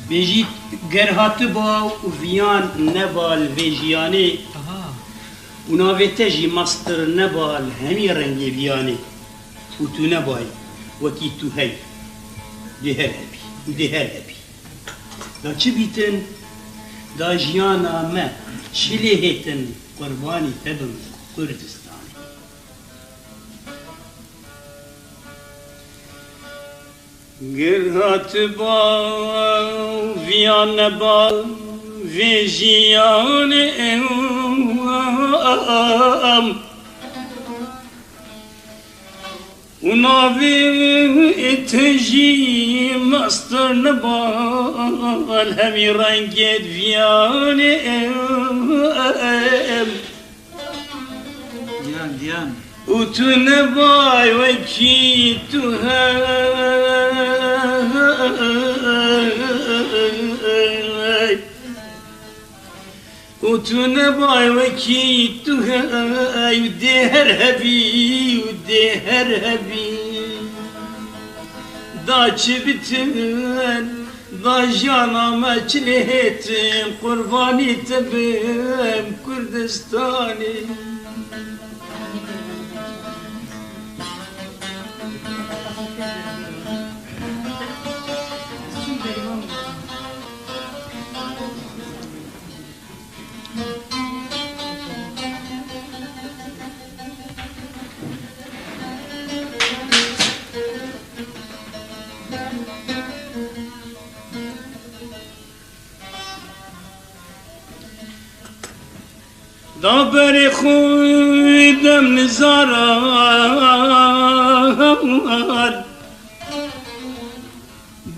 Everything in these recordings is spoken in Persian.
بيجي قرهات با وفيان نبال فيجياني ونافيتجي مصدر نبال همي رنجي فياني وتو نباي وكي تو هي دهر هبي ودهر هبي دا چه بيتن دا جيانا ما شلي هيتن قرباني تبن كردستان قرهات با وفيان نبال فيجياني ونافي تجي مصدر نبال همي رنجت فياني ديان وتنباي وكيتها وتنباي وكيتها ودهر هبي ودهر هبي دا جبتن دا جانا ما جليتن قرباني تبم كردستاني دابر خودم نزارا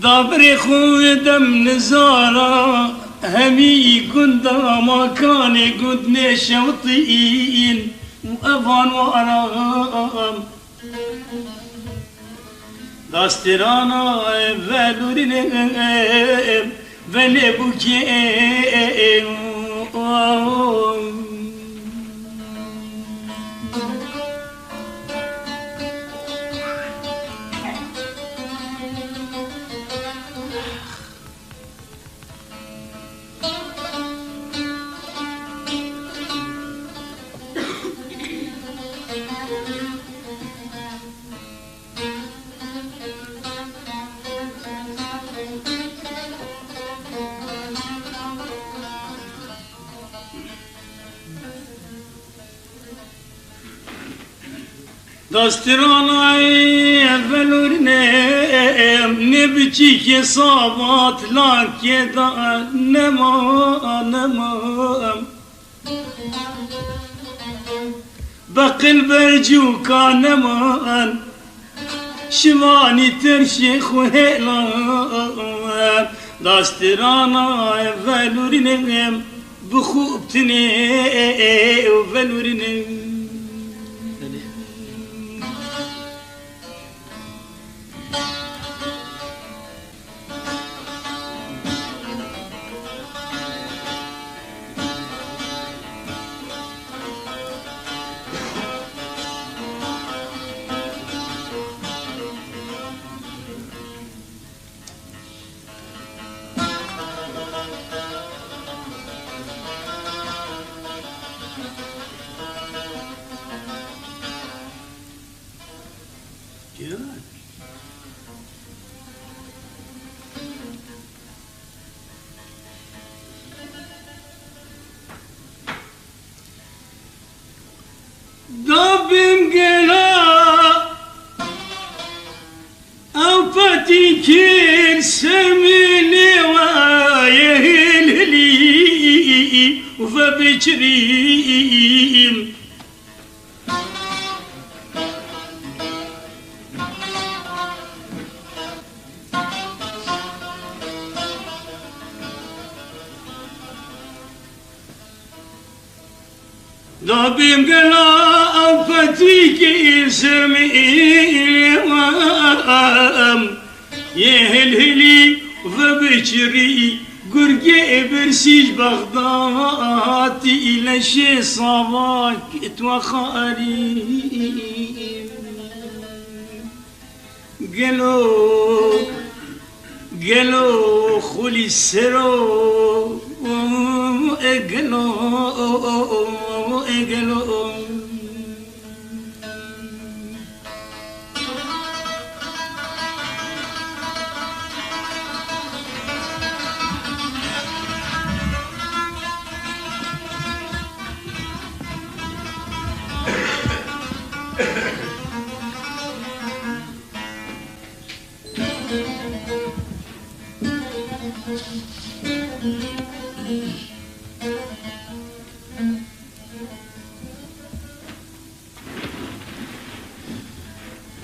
دابر خودم نزارا همي قندا ما كان قد نشوطين وأفان وأرام داسترانا فالورين فلبكي داسترانای فلورنم نبچی که صابات لانکه دا نمام بقل برجو کانمان شوانی ترشیخ و هلام داسترانای فلورنم بخوبتنی و فلورنم دابم قلا أو فتي كل سميني ويهل لي وفبجريم دابم قلا أو فتيك سميلي وام يهلهلي وفبشري قرقي برسيج بغداد إلى شي صباك توخاري قالوا خولي السرو قالوا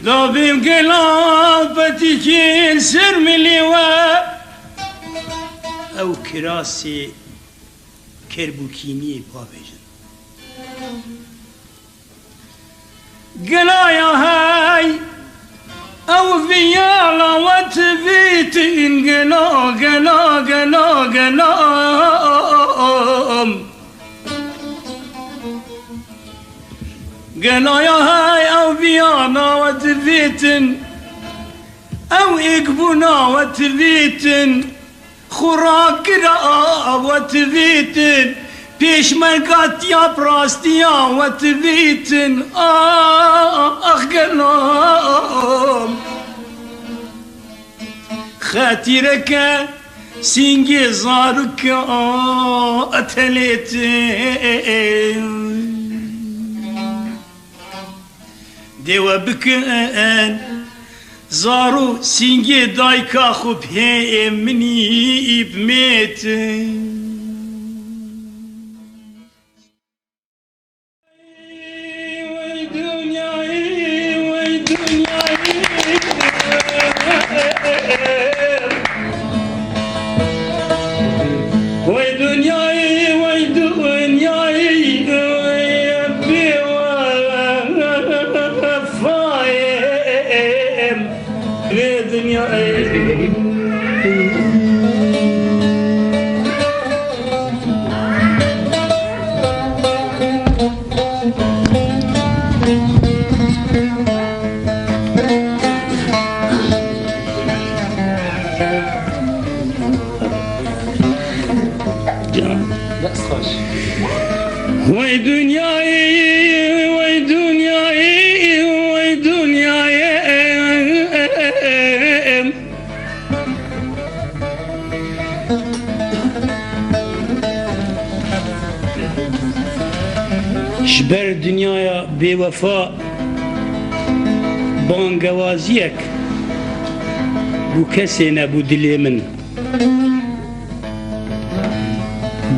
ضابم قلابتي كين سرم اللواء او كراسي كربوكيني بابجن قلا يا هاي او فيالا وتفيتن قلا قلا يا هاي او فيانا وتفيتن او اقبونا وتفيتن خراقرا وتفيتن بيش ملقات يا براستيا وتفيتن اخ قلام خاطرك سينجي زارك اتليتن دوا بكن زارو سينجي دايكا خوب هي مني بميت وي دنياي وي دنياي وي دنياي شبر دنيايا بوفاء بانقوازيك بو كسينا بو دلي من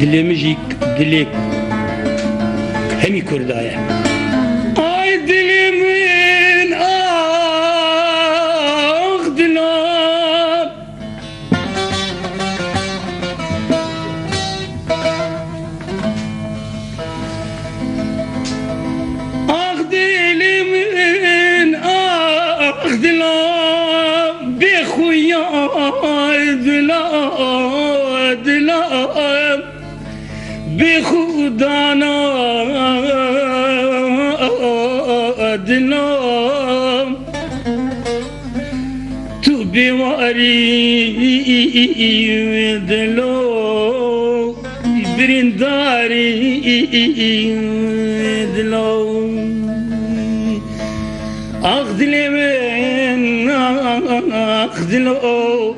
دلي مجيك دليك همي كردايا اي دلي من اخدنا اخدلي من اخدنا بخويا دلا دلا بخدانا دلا تو بواري دلو برنداري دلو اخذلي من اخذلو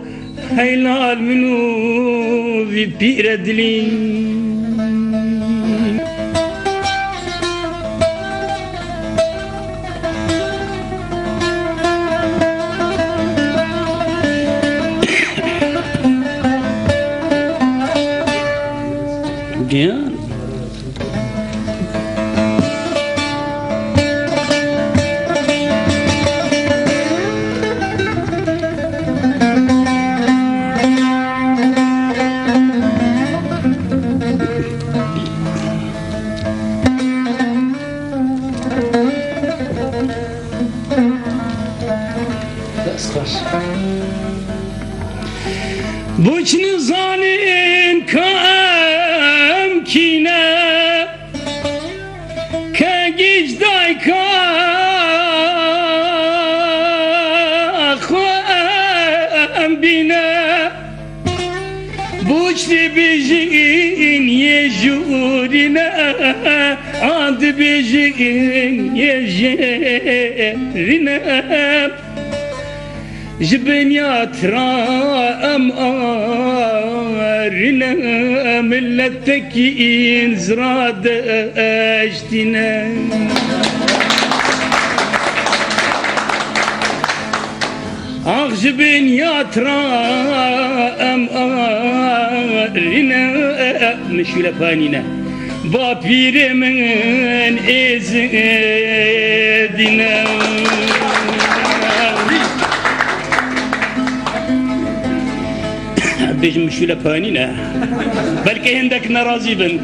هيلال منو في بيردلي Again. Buçnu zalim kam kine ke gicday ka kham bine بوشتی بیجین یه جورنا عاد بیجین یه جورنا جبنيات رام آرنا ملتك إنزراد أجتنا جبنيات رام آرنا مشي لفانينا بابير من إزدنا بيجي مشي لبانينا بلكي عندك نرازي بن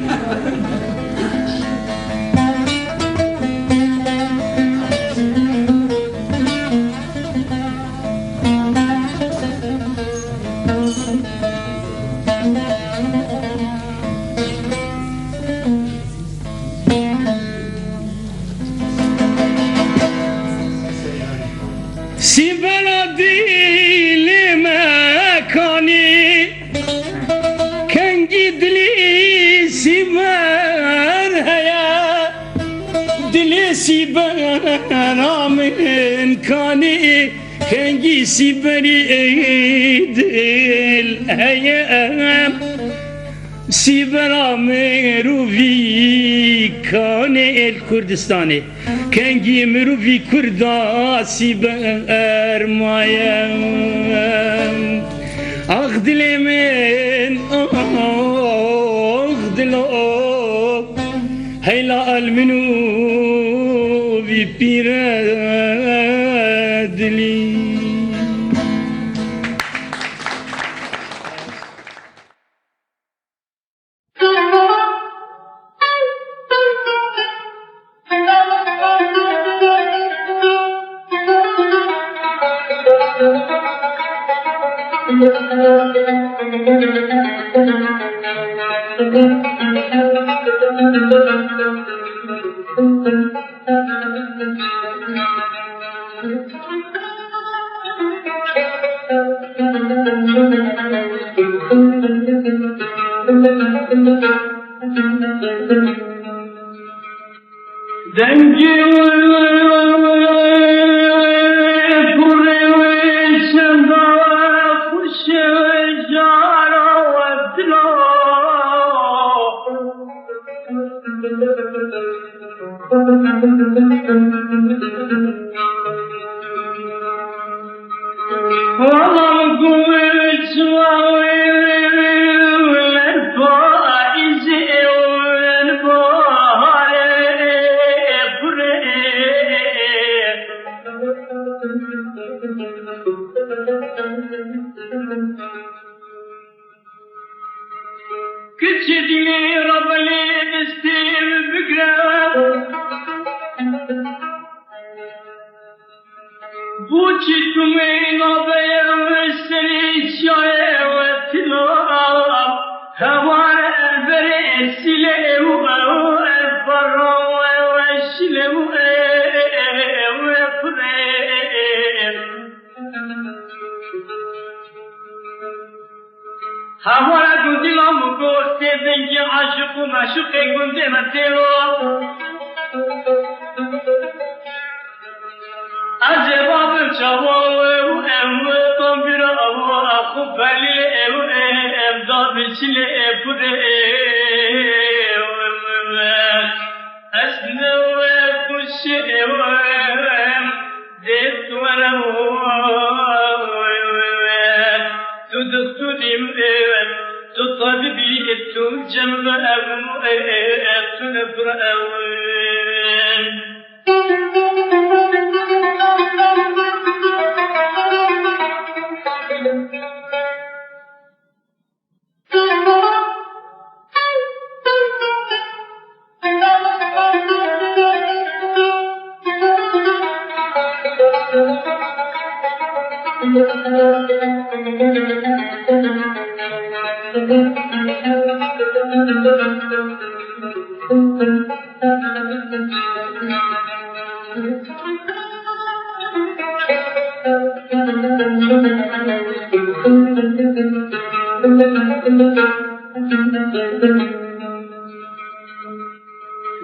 سيبلادي لما كاني سيبان هيا دلي سيبان من كاني كنجي سيباني دل هيا سيبان مروفي كاني الكردستاني كنجي مروفي كردا سيبان ارمايا اغدلي من هيلا المنو بيرادلي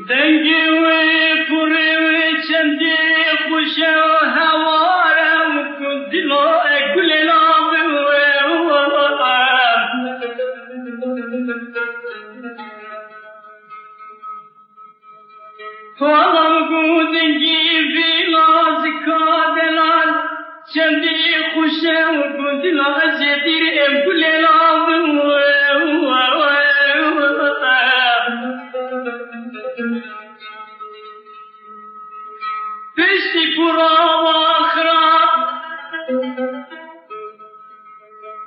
دنگی وی پوری وی چندی خوش و هوارم کن دلا گل نام فالم گو دنگی ویلاز کادلان چندی خوش و کن دلا زدیر گل نام بشتی پورا و آخرا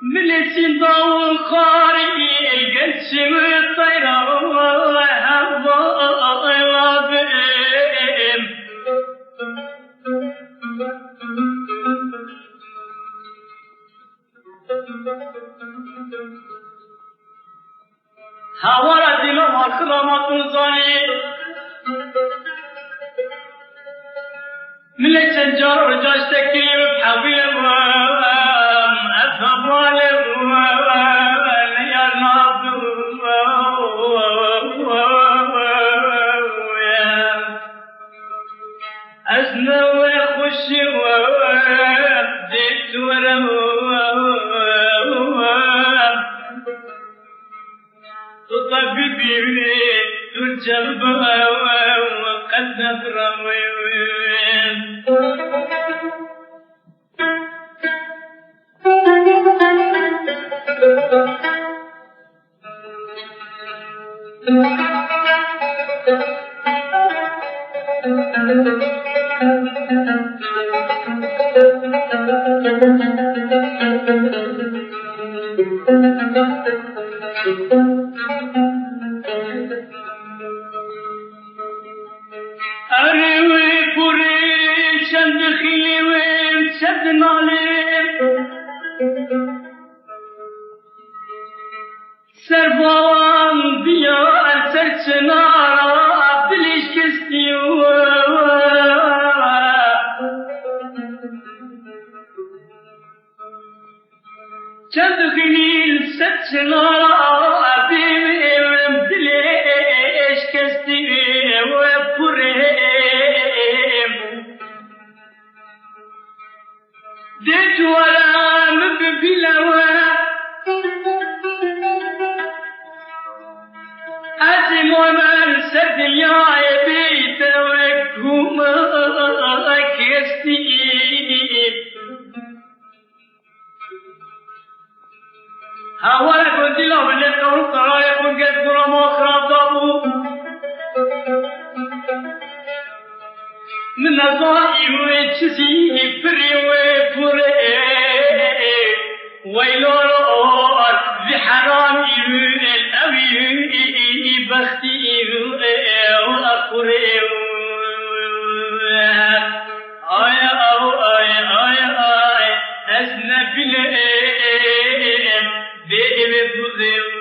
ملسین داو خاری گلچم طیرا و هوا لابم هوا را دل و آخرا مطلزانی ملك سنجار رجاج تكريم بحبيب أفهم والم يا ناظر أسنى وخش ديت ورم تطبيبي ترجب وقد نظرم أروي بوري شند خيوين شد نالين سربان بيا سرچنارا دلش كستيو شند خيل سرچنارا بيم دلش كستيو بوريم ديت ولا مببلوا أزم ومن سد يا بيت وكما كستيب هواك ودلا من القول طرايق وقد قرام وخراب ضابو من الضائي ويتشسي فري وفري ويلور بحرام الأبي بختي وأقري آي آي آي آي أسنى بالإيم بإيم بذيو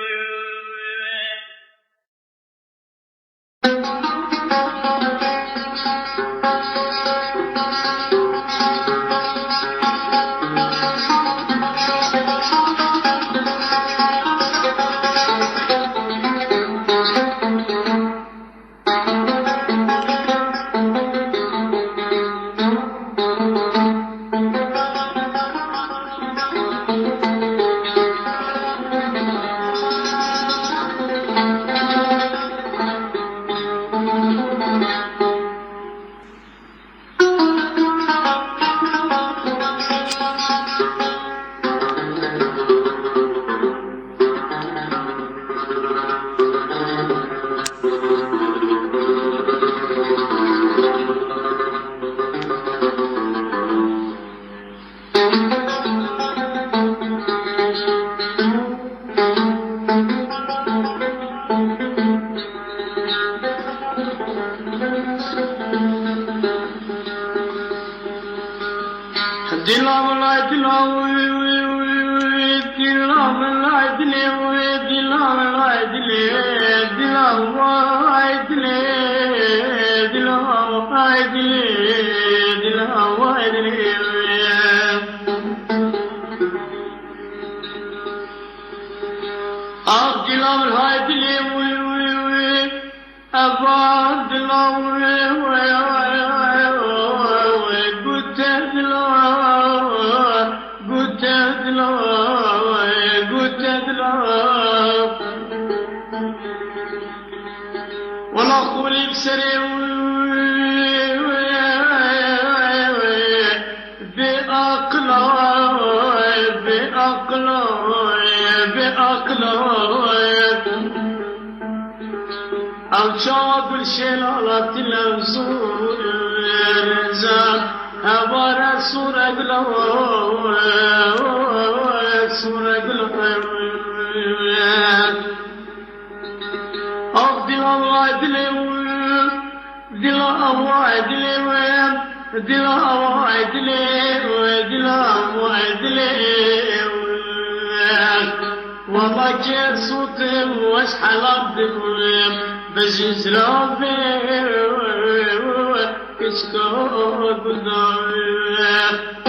دلم های دلی وی وی وی ابا دلم وی وی وی گوته دلم گوته دلم گوته دلم ولا خوریک سری او شاب الشلالات الأنصور زاد هبار سورة قلو سورة قلو أفضل الله دلو دل الله دلو دل الله دلو دل الله دلو والله كيف صوتي واش حلبتك بجيز رافي كشكوت بداية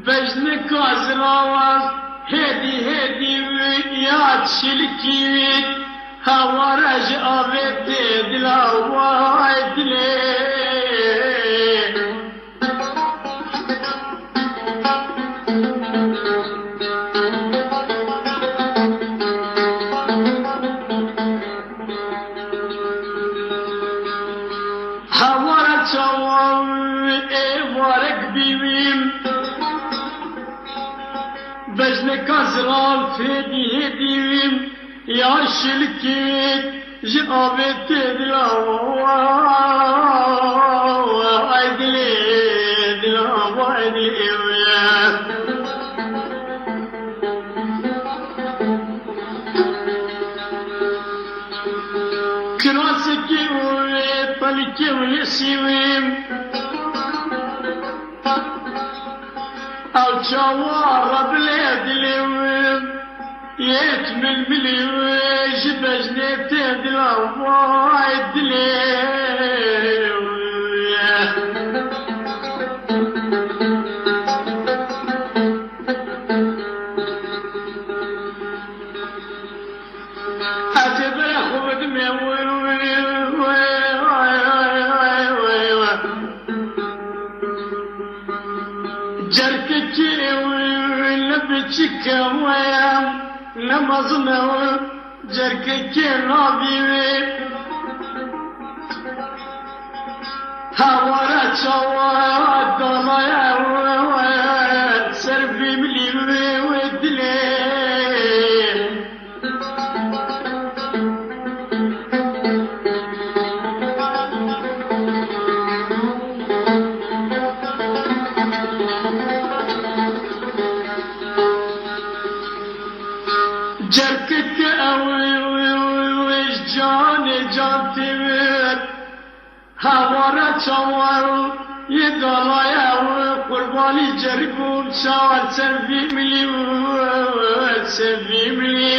بجنك أزراوز هدي هدي ويات شلكي هوارج أبيت دلا وايد لي هوارج وارك بيويم بجنك أزرال فيدي هديويم يا شلكي جابت دلا وايد لي دلا وايد لي كراسكي وطلكي ويسيويم الجوار بلاد اليوم يتمل مليوش بجنة دلا وايد ليوم أتبع خود ميوي جركتي لبتك ويام نمزنا جركتي رابي هوارا شوارا دلايا سربي ملي ودلي جركك اوي ويش جاني جانتي ويت هوارا شوارو يدلايا قرباني جركوب شوار سربي ملي سربي ملي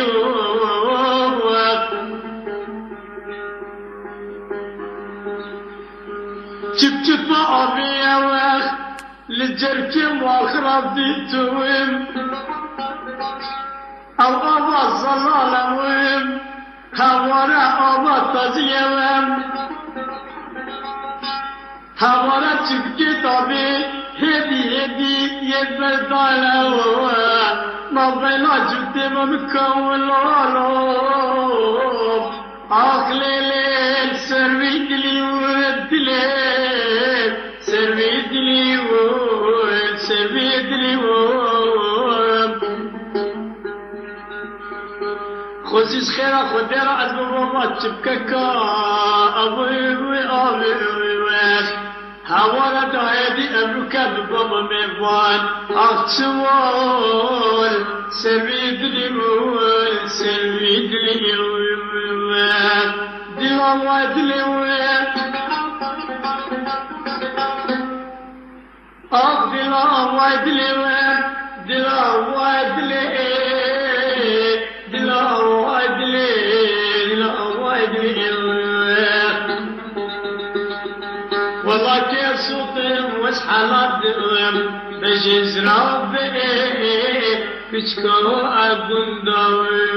جبت أبي أوخ لجركي واخرب ديتوهم أو أبا صلالهم هوارا أبا تزيهم هوارا تبكي طبي هدي هدي يدبدالو ما بلا جبت ممكولالو آخلي ليل سروي دلي ورد دلي سربي دلي سربي دلي خوزيز خيرا خديرا عزم الرمات تبككا أبوي هاوالا دايدي أبوكا ببابا ميفان أخشوال سربي دلي سربي دلي دلا وادلي دلا وادلي دلا وادلي دلا وادلي دلا وادلي والله كيف صوتي وش حالات بجيز ربي بشكرو أبن داوي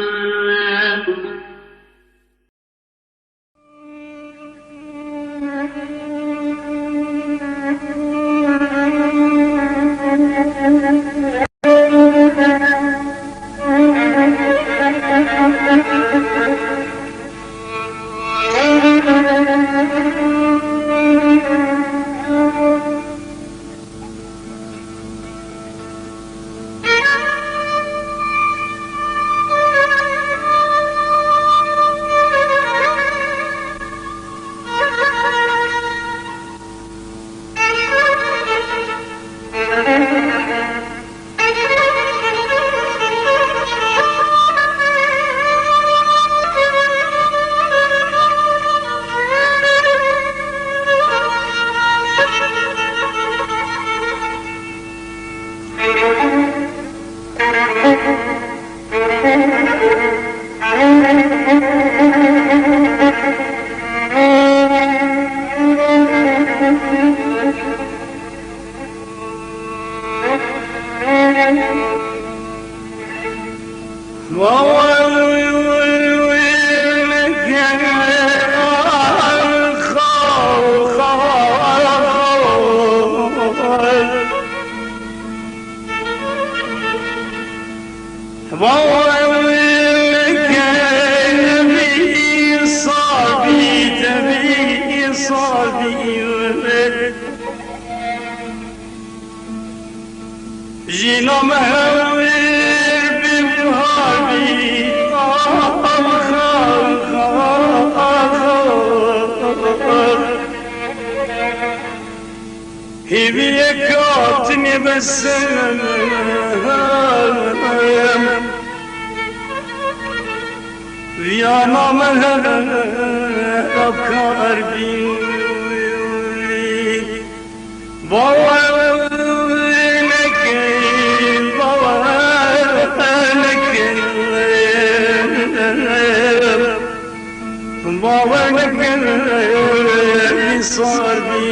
جينا مهور بمهابي هبي كاتني بس ويانا مهر أبكار بيولي صار بي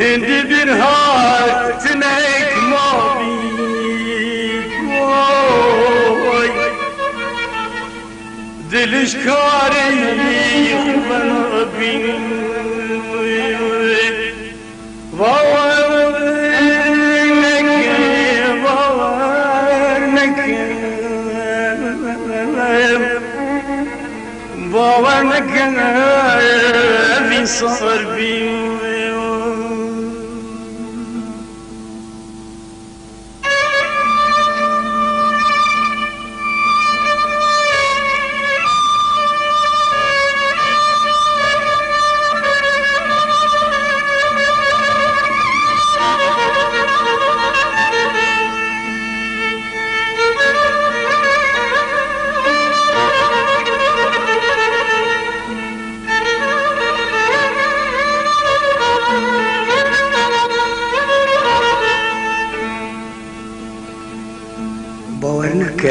هندي برهاك تنك ما بيك دلش كاري خبنا بين باور نکنه بی صبر بی باورنك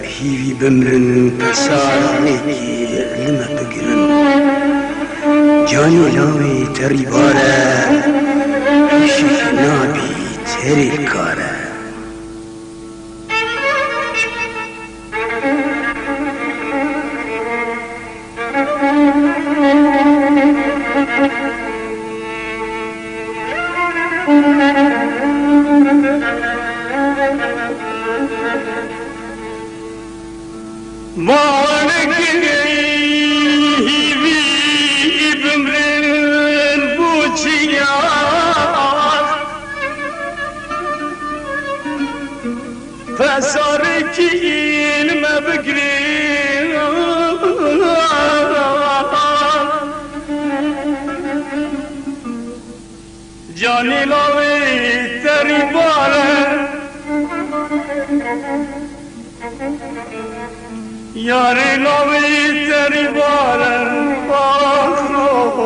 هيفي بمرن بسارانيكي لما بقرن جاني لاوي تريبارا شيخ نابي تريكارا مالك هيبي بمرن بوچياز فسارك إلما بقرين جاني لاوي تريبالا یاری لوی تری بارن باخود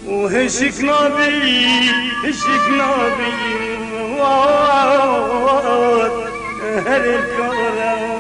و هشک نبی واد هر کارم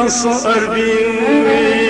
صار بي